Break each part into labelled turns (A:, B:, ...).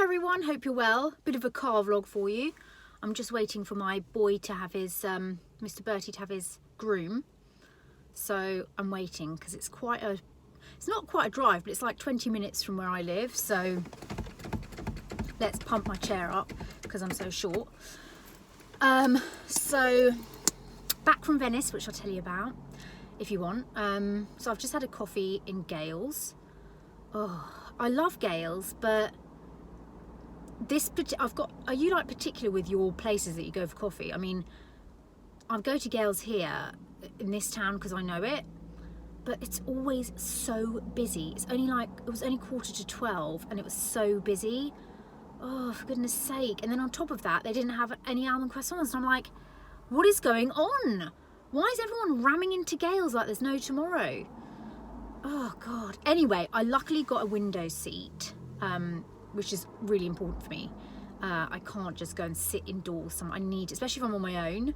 A: everyone, hope you're well. Bit of a car vlog for you. I'm just waiting for my boy to have his, Mr. Bertie to have his groom. So I'm waiting because it's not quite a drive, but it's like 20 minutes from where I live. So let's pump my chair up because I'm so short. So back from Venice, which I'll tell you about if you want. So I've just had a coffee in Gales. Oh, I love Gales, but are you like particular with your places that you go for coffee? I mean, I go to Gales here in this town because I know it, but it's always so busy. It was only 11:45 and it was so busy. Oh, for goodness sake. And then on top of that, they didn't have any almond croissants. And I'm like, what is going on? Why is everyone ramming into Gales like there's no tomorrow? Oh God. Anyway, I luckily got a window seat, which is really important for me. I can't just go and sit indoors. Especially if I'm on my own,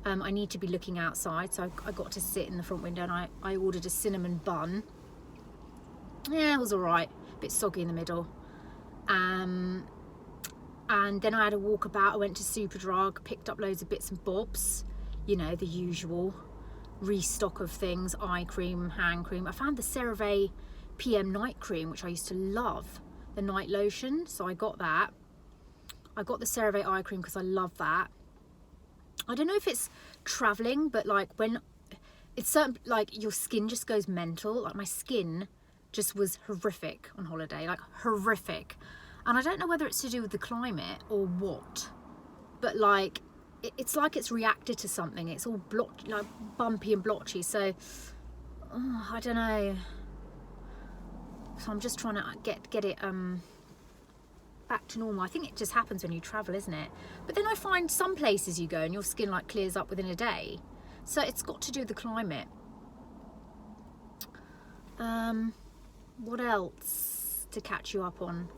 A: I need to be looking outside. So I got to sit in the front window, and I ordered a cinnamon bun. Yeah, it was all right. A bit soggy in the middle. And then I had a walk about. I went to Superdrug, picked up loads of bits and bobs. You know, the usual restock of things, eye cream, hand cream. I found the CeraVe PM night cream, which I used to love. The night lotion, so I got that. I got the CeraVe eye cream because I love that. I don't know if it's traveling, but like when it's certain, like your skin just goes mental. Like my skin just was horrific on holiday, like horrific. And I don't know whether it's to do with the climate or what, but like it's like it's reacted to something. It's all like bumpy and blotchy. So I don't know. So I'm just trying to get it back to normal. I think it just happens when you travel, isn't it? But then I find some places you go and your skin like clears up within a day. So it's got to do with the climate. What else to catch you up on?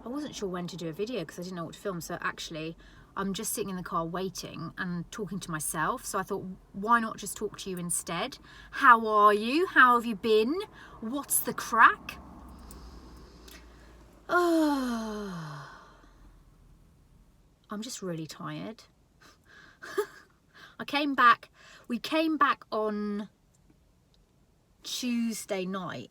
A: I wasn't sure when to do a video because I didn't know what to film. So actually, I'm just sitting in the car waiting and talking to myself. So I thought, why not just talk to you instead? How are you? How have you been? What's the crack? Oh, I'm just really tired. We came back on Tuesday night,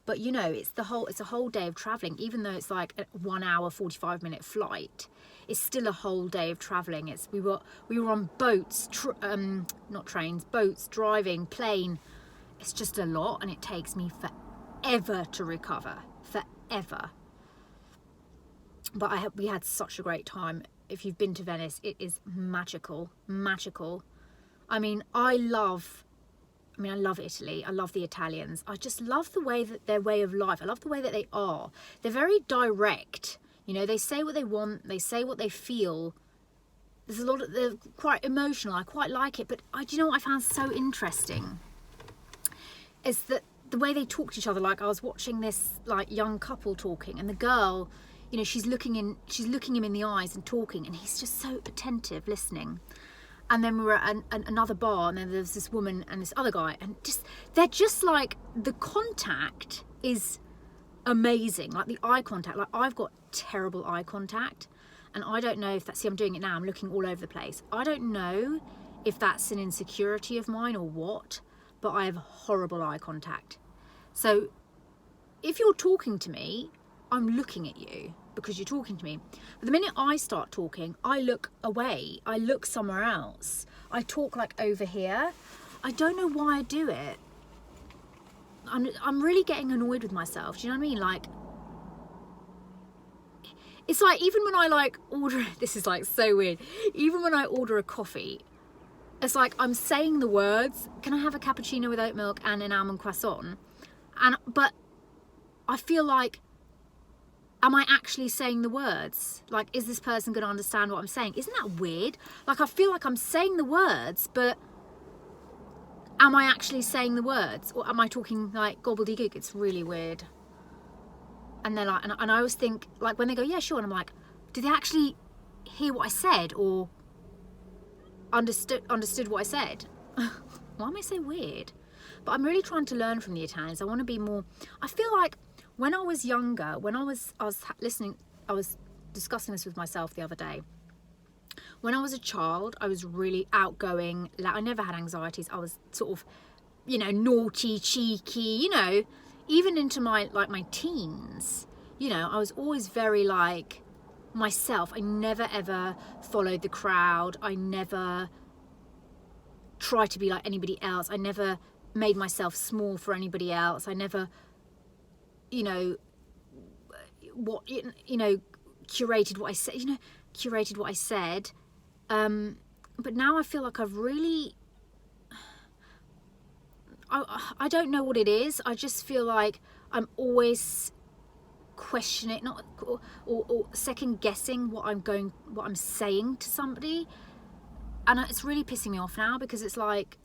A: but you know, it's a whole day of traveling. Even though it's like a 1 hour 45-minute flight, it's still a whole day of traveling. We were on boats, not trains, boats, driving, plane. It's just a lot, and it takes me forever to recover, forever. But we had such a great time. If you've been to Venice, it is magical. I mean, I love Italy. I love the Italians. I just love their way of life. I love the way that they are. They're very direct. You know, they say what they want. They say what they feel. They're quite emotional. I quite like it. But do you know what I found so interesting? Is that the way they talk to each other. Like I was watching this like young couple talking, and the girl, you know, she's looking him in the eyes and talking, and he's just so attentive, listening. And then we were at another bar, and then there was this woman and this other guy, and they're just like, the contact is amazing. Like the eye contact, like I've got terrible eye contact, and I don't know if that's, I'm doing it now, I'm looking all over the place. I don't know if that's an insecurity of mine or what, but I have horrible eye contact. So if you're talking to me, I'm looking at you because you're talking to me. But the minute I start talking, I look away. I look somewhere else. I talk like over here. I don't know why I do it. I'm really getting annoyed with myself. Do you know what I mean? Like, it's like, even when I like order, this is like so weird. Even when I order a coffee, it's like I'm saying the words, can I have a cappuccino with oat milk and an almond croissant? But I feel like, am I actually saying the words? Like, is this person going to understand what I'm saying? Isn't that weird? Like, I feel like I'm saying the words, but am I actually saying the words? Or am I talking like gobbledygook? It's really weird. And they're like, and I always think, like, when they go, yeah, sure. And I'm like, did they actually hear what I said or understood what I said? Why am I so weird? But I'm really trying to learn from the Italians. I want to be more, I feel like when I was younger, when I was listening discussing this with myself the other day. When I was a child, I was really outgoing. I never had anxieties. I was sort of, naughty, cheeky, even into my teens. I was always very like myself. I never ever followed the crowd. I never tried to be like anybody else. I never made myself small for anybody else. I never, curated what I said. But now I feel like I've really, I don't know what it is. I just feel like I'm always questioning, or second guessing what I'm saying to somebody. And it's really pissing me off now, because it's like,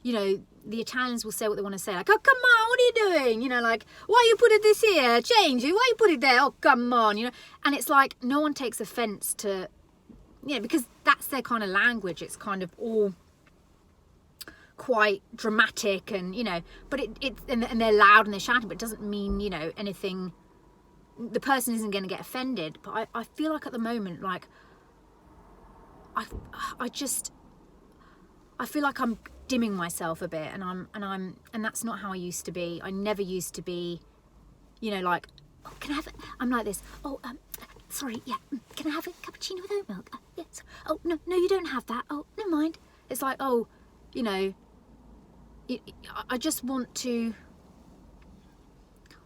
A: the Italians will say what they want to say, like, oh, come on, what are you doing? Like, why you put it this here? Change it. Why you put it there? Oh, come on, And it's like, no one takes offense to, because that's their kind of language. It's kind of all quite dramatic and, but and they're loud and they're shouting, but it doesn't mean, anything. The person isn't going to get offended. But I feel like at the moment, like, I feel like I'm dimming myself a bit, and that's not how I used to be. I never used to be, like, oh, can I have it? I'm like this. Oh, sorry, yeah. Can I have a cappuccino with oat milk? Yes. Oh, no, you don't have that. Oh, never mind. It's like, oh, I just want to.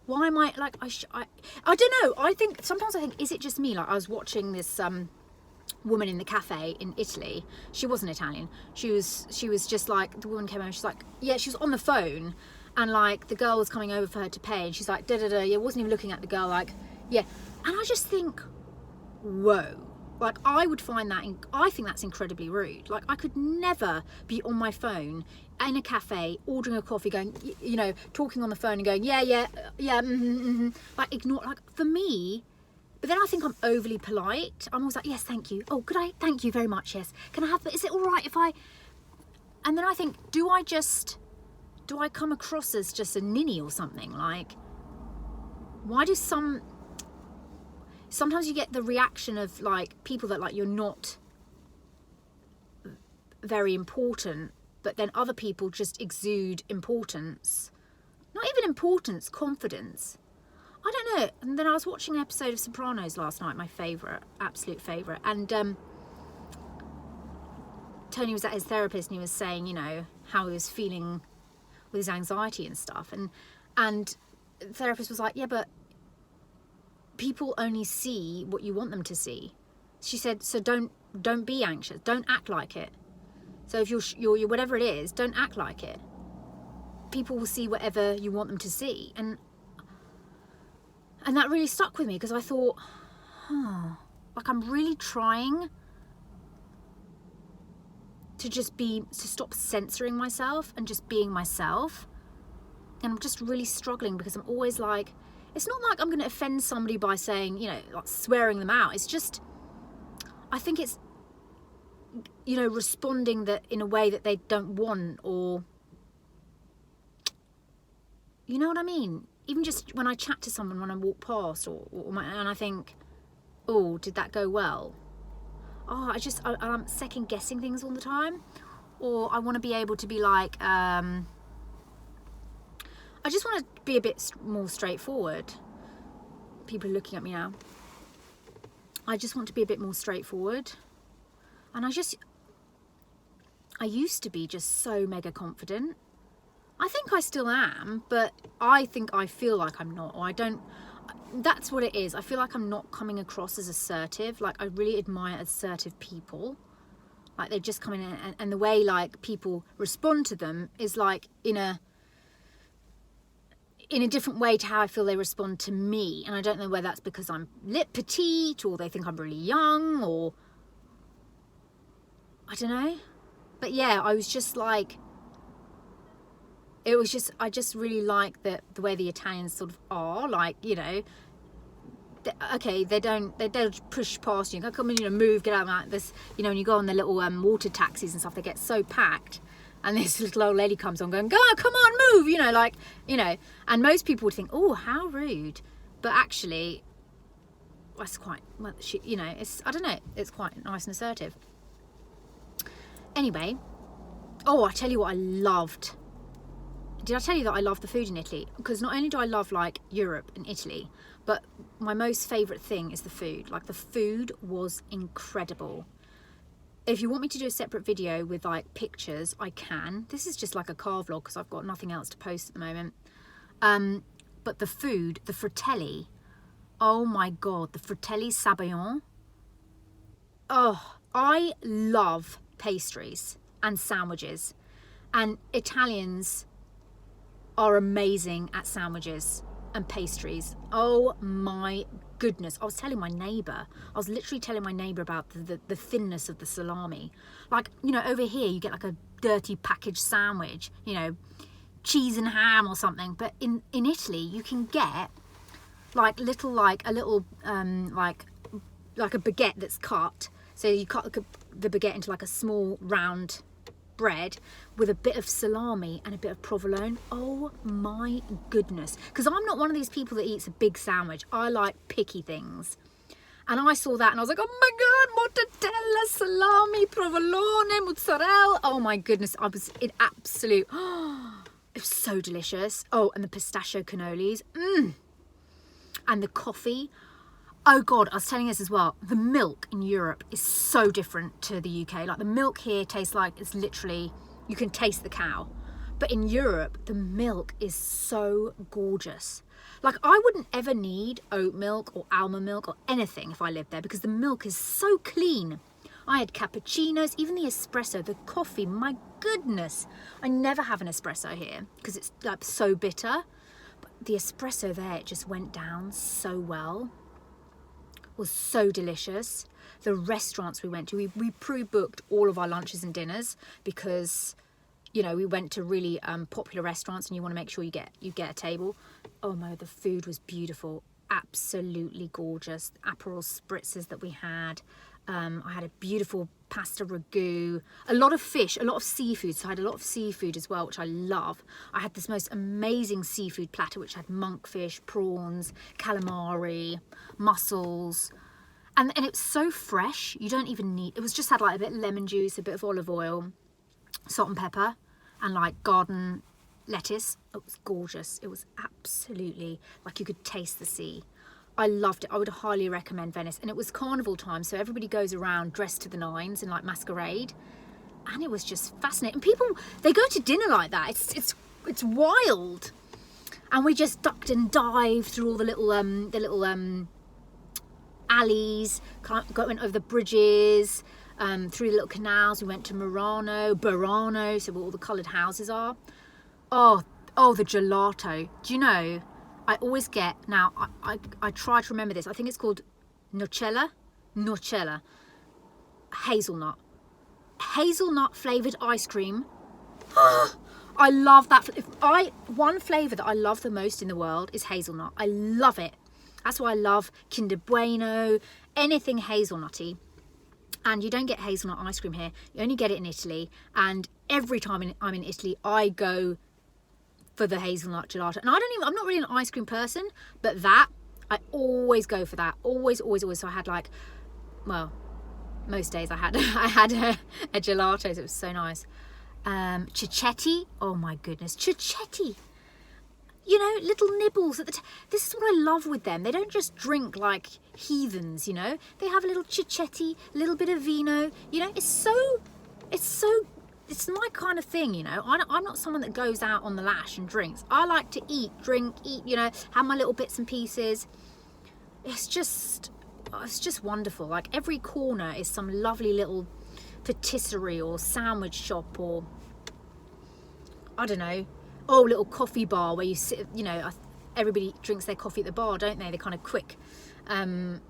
A: Why am I like I don't know. Sometimes I think, is it just me? Like, I was watching this woman in the cafe in Italy. She wasn't Italian. She was just like, the woman came over, she's like, yeah, she was on the phone, and like the girl was coming over for her to pay, and she's like, yeah, wasn't even looking at the girl, like, yeah. And I just think, whoa, like, I would find that, I think that's incredibly rude. Like, I could never be on my phone in a cafe ordering a coffee, going, talking on the phone and going, yeah, like, ignore, like, for me. But then I think I'm overly polite. I'm always like, yes, thank you. Oh, could I? Thank you very much, yes. Can I have, is it all right if I? And then I think, do I come across as just a ninny or something? Like, why do sometimes you get the reaction of like people that like you're not very important, but then other people just exude importance. Not even importance, confidence. I don't know. And then I was watching an episode of Sopranos last night, my favourite, absolute favourite. And Tony was at his therapist, and he was saying, how he was feeling with his anxiety and stuff. And the therapist was like, yeah, but people only see what you want them to see. She said, so don't be anxious. Don't act like it. So if you're whatever it is, don't act like it. People will see whatever you want them to see. And that really stuck with me, because I thought, like, I'm really trying to stop censoring myself and just being myself. And I'm just really struggling, because I'm always like, it's not like I'm going to offend somebody by saying, like swearing them out. It's just, I think it's, responding that in a way that they don't want, or, you know what I mean? Even just when I chat to someone, when I walk past, and I think, oh, did that go well? Oh, I'm second guessing things all the time. Or I want to be able to be like, I just want to be a bit more straightforward. People are looking at me now. I just want to be a bit more straightforward. And I used to be just so mega confident. I think I still am, but I feel like I'm not, or I don't. That's what it is. I feel like I'm not coming across as assertive. Like, I really admire assertive people. Like, they just come in and the way like people respond to them is like in a different way to how I feel they respond to me. And I don't know whether that's because I'm petite, or they think I'm really young, or I don't know. But yeah, I was just like, I just really like the way the Italians sort of are, like, okay, they don't push past you. Come on, move, get out, like this, when you go on the little water taxis and stuff, they get so packed, and this little old lady comes on going, go on, come on, move, and most people would think, oh, how rude. But actually, that's quite, well, you know, it's, I don't know, it's quite nice and assertive. Anyway, oh, I tell you what I loved. Did I tell you that I love the food in Italy? Because not only do I love like Europe and Italy, but my most favourite thing is the food. Like the food was incredible. If you want me to do a separate video with like pictures, I can. This is just like a car vlog because I've got nothing else to post at the moment. But the food, the fratelli, oh my God, the fratelli Sabayon. Oh, I love pastries and sandwiches, and Italians are amazing at sandwiches and pastries. Oh my goodness. I was telling my neighbour, I was literally telling my neighbour about the thinness of the salami. Like, you know, over here you get like a dirty packaged sandwich, you know, cheese and ham or something, but in Italy you can get like a little like a baguette that's cut. So you cut the baguette into like a small round bread with a bit of salami and a bit of provolone. Oh my goodness. Because I'm not one of these people that eats a big sandwich. I like picky things. And I saw that and I was like, oh my God, mortadella, salami, provolone, mozzarella. Oh my goodness. I was in absolute, it was so delicious. Oh, and the pistachio cannolis. And the coffee. Oh God, I was telling this as well. The milk in Europe is so different to the UK. Like the milk here tastes like it's literally, you can taste the cow. But in Europe, the milk is so gorgeous. Like I wouldn't ever need oat milk or almond milk or anything if I lived there because the milk is so clean. I had cappuccinos, even the espresso, the coffee, my goodness. I never have an espresso here because it's like so bitter. But the espresso there, it just went down so well. Was so delicious. The restaurants we went to, we pre-booked all of our lunches and dinners because, you know, we went to really popular restaurants and you want to make sure you get a table. Oh my, the food was beautiful, absolutely gorgeous. The Aperol spritzes that we had. I had a beautiful pasta ragu, a lot of fish, a lot of seafood. So I had a lot of seafood as well, which I love. I had this most amazing seafood platter, which had monkfish, prawns, calamari, mussels. And it was so fresh. You don't even need, it was just had like a bit of lemon juice, a bit of olive oil, salt and pepper, and like garden lettuce. It was gorgeous. It was absolutely like you could taste the sea. I loved it. I would highly recommend Venice. And it was carnival time, so everybody goes around dressed to the nines in like masquerade. And it was just fascinating. And people, they go to dinner like that. It's wild. And we just ducked and dived through all the little alleys, went over the bridges, through the little canals. We went to Burano, so where all the coloured houses are. Oh, the gelato. Do you know? I always get, now I try to remember this, I think it's called nocella, hazelnut flavoured ice cream. I love that. One flavour that I love the most in the world is hazelnut. I love it. That's why I love Kinder Bueno, anything hazelnutty. And you don't get hazelnut ice cream here, you only get it in Italy. And every time I'm in Italy, I go for the hazelnut gelato. And I'm not really an ice cream person, but that, I always go for that. Always. So I had like, well, most days I had a gelato, so it was so nice. Cicchetti, oh my goodness, cicchetti. You know, little nibbles at the this is what I love with them. They don't just drink like heathens, you know. They have a little cicchetti, a little bit of vino, you know. It's my kind of thing, you know. I'm not someone that goes out on the lash and drinks. I like to drink, you know, have my little bits and pieces. It's just wonderful. Like every corner is some lovely little patisserie or sandwich shop or, I don't know, little coffee bar where you sit, you know, everybody drinks their coffee at the bar, don't they? They're kind of quick. And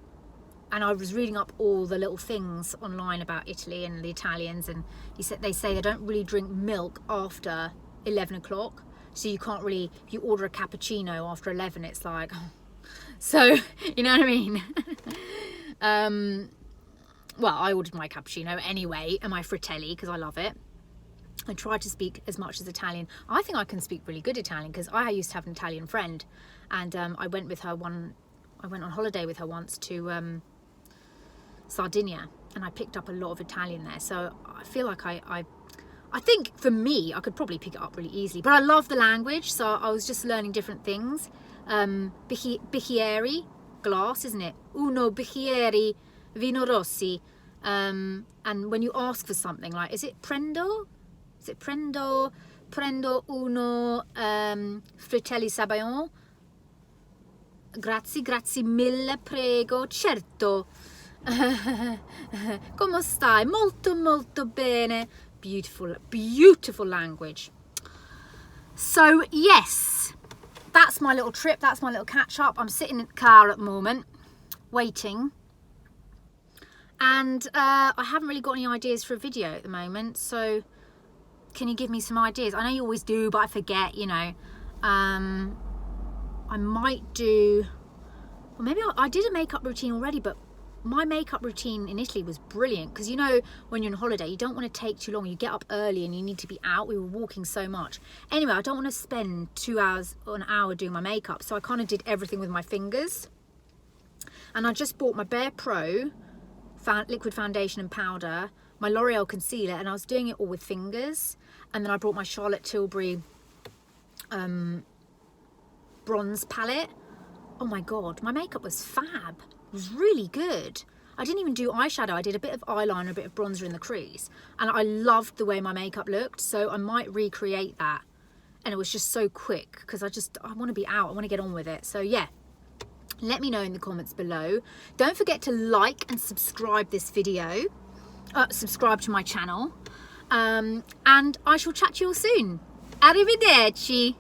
A: I was reading up all the little things online about Italy and the Italians, and they say they don't really drink milk after 11 o'clock. So you can't really, if you order a cappuccino after 11, it's like, so, you know what I mean? Well, I ordered my cappuccino anyway, and my fratelli, because I love it. I try to speak as much as Italian. I think I can speak really good Italian, because I used to have an Italian friend, and I went with her I went on holiday with her once to Sardinia, and I picked up a lot of Italian there. So I feel like I think for me, I could probably pick it up really easily. But I love the language, so I was just learning different things. Bicchieri, glass, isn't it? Uno bicchieri vino rossi. And when you ask for something, like, is it prendo? Is it prendo? Prendo uno fratelli Sabayon. Grazie mille, prego. Certo. Come stai? Molto bene. Beautiful language. So yes, that's my little trip. That's my little catch up. I'm sitting in the car at the moment, waiting. And I haven't really got any ideas for a video at the moment. So can you give me some ideas? I know you always do, but I forget, you know. I might do, or maybe I did a makeup routine already, but my makeup routine in Italy was brilliant, because you know when you're on holiday you don't want to take too long. You get up early and you need to be out. We were walking so much. Anyway, I don't want to spend 2 hours or an hour doing my makeup, so I kind of did everything with my fingers. And I just bought my Bare Pro liquid foundation and powder, my L'Oreal concealer, and I was doing it all with fingers. And then I brought my Charlotte Tilbury bronze palette. Oh my god, my makeup was fab. It was really good. I didn't even do eyeshadow. I did a bit of eyeliner, a bit of bronzer in the crease, and I loved the way my makeup looked, so I might recreate that. And it was just so quick, because I want to be out, I want to get on with it. So yeah, let me know in the comments below. Don't forget to like and subscribe this video, subscribe to my channel, and I shall chat to you all soon. Arrivederci.